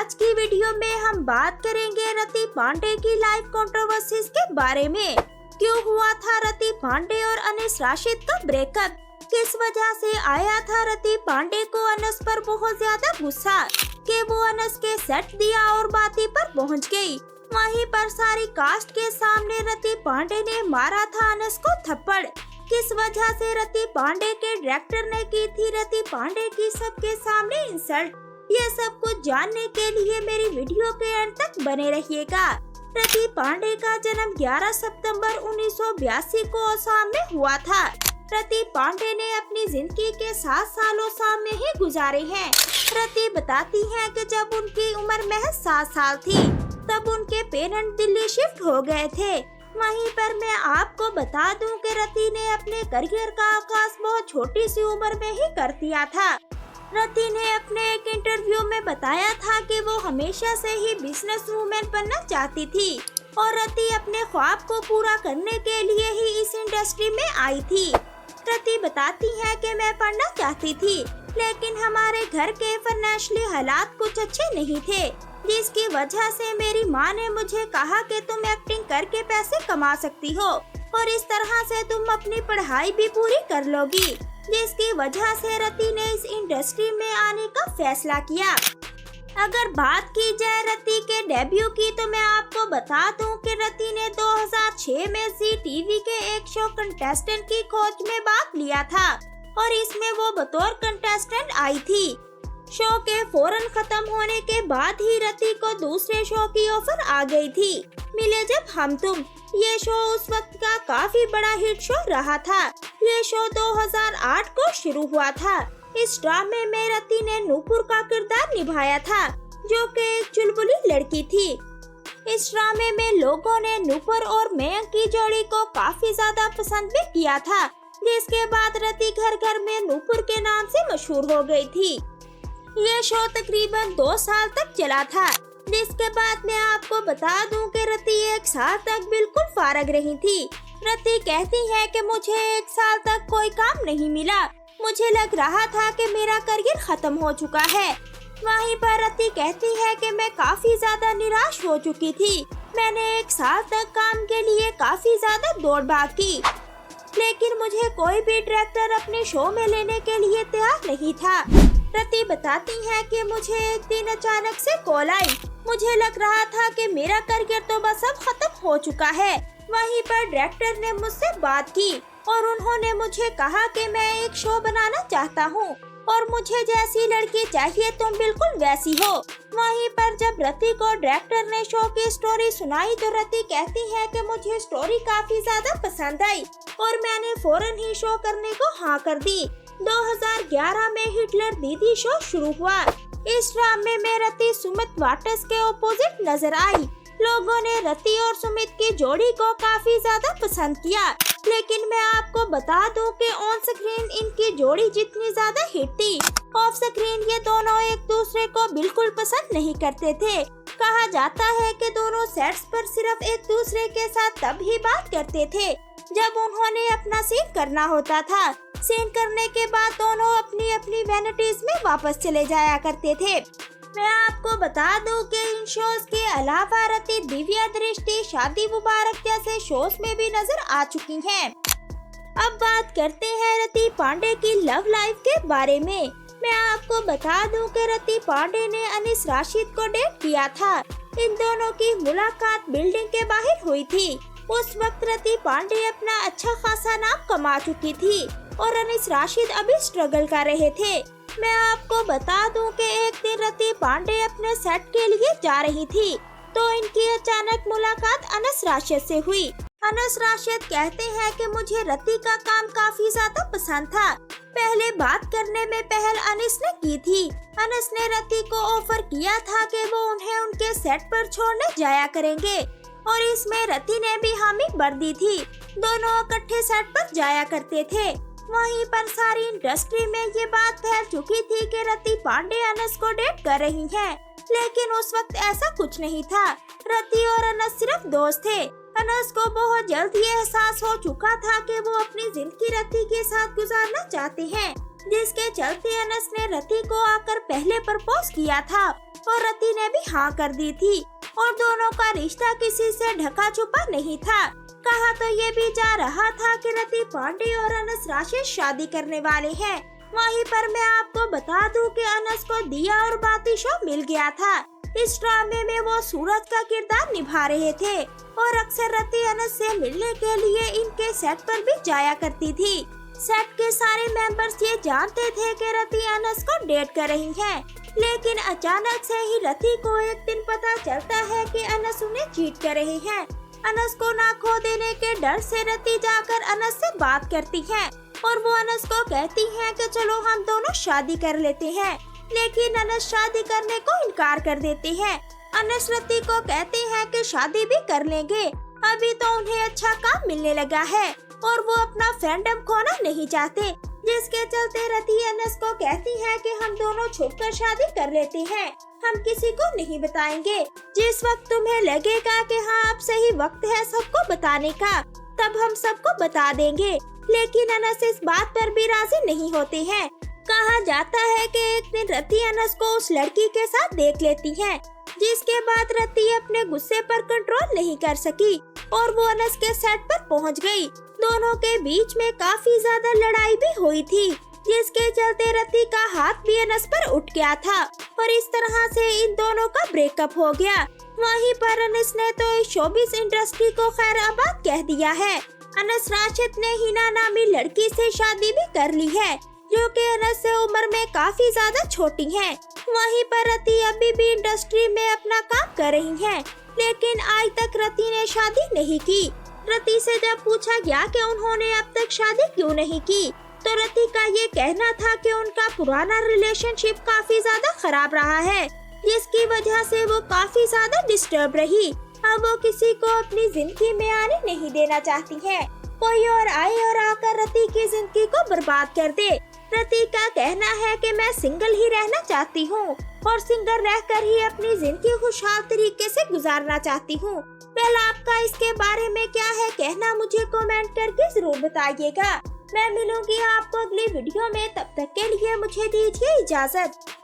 आज की वीडियो में हम बात करेंगे रति पांडे की लाइफ कंट्रोवर्सीज के बारे में। क्यों हुआ था रति पांडे और अनीस राशिद का ब्रेकअप, किस वजह से आया था रति पांडे को अनस पर बहुत ज्यादा गुस्सा कि वो अनस के सेट दिया और बाती पर पहुंच गई। वहीं पर सारी कास्ट के सामने रति पांडे ने मारा था अनस को थप्पड़, किस वजह से रति पांडे के डायरेक्टर ने की थी रति पांडे की सबके सामने इंसल्ट। ये सब कुछ जानने के लिए मेरी वीडियो के अंत तक बने रहिएगा। रति पांडे का जन्म 11 सितंबर 1982 को असम में हुआ था। रति पांडे ने अपनी जिंदगी के 7 सालों असम में ही गुजारे हैं। रति बताती हैं कि जब उनकी उम्र महज 7 साल थी तब उनके पेरेंट्स दिल्ली शिफ्ट हो गए थे। वहीं पर मैं आपको बता दूं कि रति ने अपने करियर का आगाज बहुत छोटी सी उम्र में ही कर दिया था। रति ने अपने एक इंटरव्यू में बताया था कि वो हमेशा से ही बिजनेस वूमेन बनना चाहती थी और रति अपने ख्वाब को पूरा करने के लिए ही इस इंडस्ट्री में आई थी। रति बताती है कि मैं पढ़ना चाहती थी लेकिन हमारे घर के फाइनेंशियली हालात कुछ अच्छे नहीं थे, जिसकी वजह से मेरी माँ ने मुझे कहा कि तुम एक्टिंग करके पैसे कमा सकती हो और इस तरह से तुम अपनी पढ़ाई भी पूरी कर लोगी, जिसकी वजह से रति ने इस इंडस्ट्री में आने का फैसला किया। अगर बात की जाए रति के डेब्यू की तो मैं आपको बता दूं कि रति ने 2006 में जी टीवी के एक शो कंटेस्टेंट की खोज में भाग लिया था और इसमें वो बतौर कंटेस्टेंट आई थी। शो के फौरन खत्म होने के बाद ही रति को दूसरे शो की ऑफर आ गई थी, मिले जब हम तुम। ये शो उस वक्त का काफी बड़ा हिट शो रहा था। ये शो 2008 को शुरू हुआ था। इस ड्रामे में रति ने नूपुर का किरदार निभाया था जो कि एक चुलबुली लड़की थी। इस ड्रामे में लोगों ने नूपुर और मयंक की जोड़ी को काफी ज्यादा पसंद भी किया था, जिसके बाद रति घर घर में नूपुर के नाम से मशहूर हो गई थी। ये शो तकरीबन 2 साल तक चला था, जिसके बाद मैं आपको बता दूं कि रति 1 साल तक बिल्कुल फारग रही थी। रति कहती है कि मुझे 1 साल तक कोई काम नहीं मिला, मुझे लग रहा था कि मेरा करियर खत्म हो चुका है। वहीं पर रति कहती है कि मैं काफी ज्यादा निराश हो चुकी थी। मैंने 1 साल तक काम के लिए काफी ज्यादा दौड़ भाग की, लेकिन मुझे कोई भी डायरेक्टर अपने शो में लेने के लिए तैयार नहीं था। रति बताती है कि मुझे एक दिन अचानक से कॉल आई। मुझे लग रहा था कि मेरा करियर तो बस अब खत्म हो चुका है। वहीं पर डायरेक्टर ने मुझसे बात की और उन्होंने मुझे कहा कि मैं एक शो बनाना चाहता हूँ और मुझे जैसी लड़की चाहिए तुम बिल्कुल वैसी हो। वहीं पर जब रति को डायरेक्टर ने शो की स्टोरी सुनाई तो रति कहती है कि मुझे स्टोरी काफी ज्यादा पसंद आई और मैंने फौरन ही शो करने को हाँ कर दी। 2011 में हिटलर दीदी शो शुरू हुआ। इस ड्रामे में रति सुमित वाटस के ऑपोजिट नजर आई। लोगों ने रति और सुमित की जोड़ी को काफी ज्यादा पसंद किया, लेकिन मैं आपको बता दूं कि ऑन स्क्रीन इनकी जोड़ी जितनी ज्यादा हिट थी, ऑफ स्क्रीन ये दोनों एक दूसरे को बिल्कुल पसंद नहीं करते थे। कहा जाता है कि दोनों सेट्स पर सिर्फ एक दूसरे के साथ तब ही बात करते थे जब उन्होंने अपना सीन करना होता था। सीन करने के बाद दोनों अपनी अपनी वैनिटीज में वापस चले जाया करते थे। मैं आपको बता दूं कि इन शोज के अलावा रति दिव्या दृष्टि, शादी मुबारक जैसे शोज में भी नजर आ चुकी हैं। अब बात करते हैं रति पांडे की लव लाइफ के बारे में। मैं आपको बता दूं कि रति पांडे ने अनीस राशिद को डेट किया था। इन दोनों की मुलाकात बिल्डिंग के बाहर हुई थी। उस वक्त रति पांडे अपना अच्छा खासा नाम कमा चुकी थी और अनीस राशिद अभी स्ट्रगल कर रहे थे। मैं आपको बता दूं कि एक दिन रति पांडे अपने सेट के लिए जा रही थी तो इनकी अचानक मुलाकात अनस राशिद से हुई। अनस राशिद कहते हैं कि मुझे रति का काम काफी ज्यादा पसंद था। पहले बात करने में पहल अनस ने की थी। अनस ने रति को ऑफर किया था कि वो उन्हें उनके सेट पर छोड़ने जाया करेंगे और इसमें रति ने भी हामी भर दी थी। दोनों इकट्ठे सेट पर जाया करते थे। वहीं पर सारी इंडस्ट्री में ये बात फैल चुकी थी कि रति पांडे अनस को डेट कर रही हैं, लेकिन उस वक्त ऐसा कुछ नहीं था। रति और अनस सिर्फ दोस्त थे। अनस को बहुत जल्द ये एहसास हो चुका था कि वो अपनी जिंदगी रति के साथ गुजारना चाहते हैं, जिसके चलते अनस ने रति को आकर पहले प्रपोज किया था और रति ने भी हाँ कर दी थी और दोनों का रिश्ता किसी से ढका छुपा नहीं था। कहा तो ये भी जा रहा था कि रति पांडे और अनस राशिद शादी करने वाले हैं। वहीं पर मैं आपको बता दूं कि अनस को दिया और बाती शो मिल गया था। इस ड्रामे में वो सूरज का किरदार निभा रहे थे और अक्सर रति अनस से मिलने के लिए इनके सेट पर भी जाया करती थी। सेट के सारे मेंबर्स ये जानते थे कि रति अनस को डेट कर रही है, लेकिन अचानक से ही रति को एक दिन पता चलता है कि अनस उन्हें चीट कर रहे हैं। अनस को ना खो देने के डर से रति जाकर अनस से बात करती है और वो अनस को कहती है कि चलो हम दोनों शादी कर लेते हैं, लेकिन अनस शादी करने को इनकार कर देते हैं। अनस रति को कहते हैं कि शादी भी कर लेंगे, अभी तो उन्हें अच्छा काम मिलने लगा है और वो अपना फैंडम खोना नहीं चाहते, जिसके चलते रति अनस को कहती है कि हम दोनों छुपकर शादी कर लेते हैं, हम किसी को नहीं बताएंगे। जिस वक्त तुम्हें लगेगा कि हाँ अब सही वक्त है सबको बताने का, तब हम सबको बता देंगे। लेकिन अनस इस बात पर भी राजी नहीं होते हैं। कहा जाता है कि एक दिन रति अनस को उस लड़की के साथ देख लेती है, जिसके बाद रति अपने गुस्से पर कंट्रोल नहीं कर सकी और वो अनस के सेट पर पहुंच गई। दोनों के बीच में काफी ज्यादा लड़ाई भी हुई थी, जिसके चलते रति का हाथ भी अनस पर उठ गया था और इस तरह से इन दोनों का ब्रेकअप हो गया। वहीं पर अनस ने तो इस शोबिस इंडस्ट्री को खैर आबाद कह दिया है। अनस राशिद ने हिना नामी लड़की से शादी भी कर ली है, जो कि अनस से उम्र में काफी ज्यादा छोटी है। वहीं पर रति अभी भी इंडस्ट्री में अपना काम कर रही है, लेकिन आज तक रति ने शादी नहीं की। रति से जब पूछा गया कि उन्होंने अब तक शादी क्यों नहीं की, तो रति का ये कहना था कि उनका पुराना रिलेशनशिप काफी ज्यादा खराब रहा है, जिसकी वजह से वो काफी ज्यादा डिस्टर्ब रही। अब वो किसी को अपनी जिंदगी में आने नहीं देना चाहती है, कोई और आए और आकर रति की जिंदगी को बर्बाद कर दे। रति का कहना है कि मैं सिंगल ही रहना चाहती हूँ और सिंगल रहकर ही अपनी जिंदगी खुशहाल तरीके से गुजारना चाहती हूँ। वेल, आपका इसके बारे में क्या है कहना, मुझे कमेंट करके जरूर बताइएगा। मैं मिलूंगी आपको अगली वीडियो में, तब तक के लिए मुझे दीजिए इजाजत।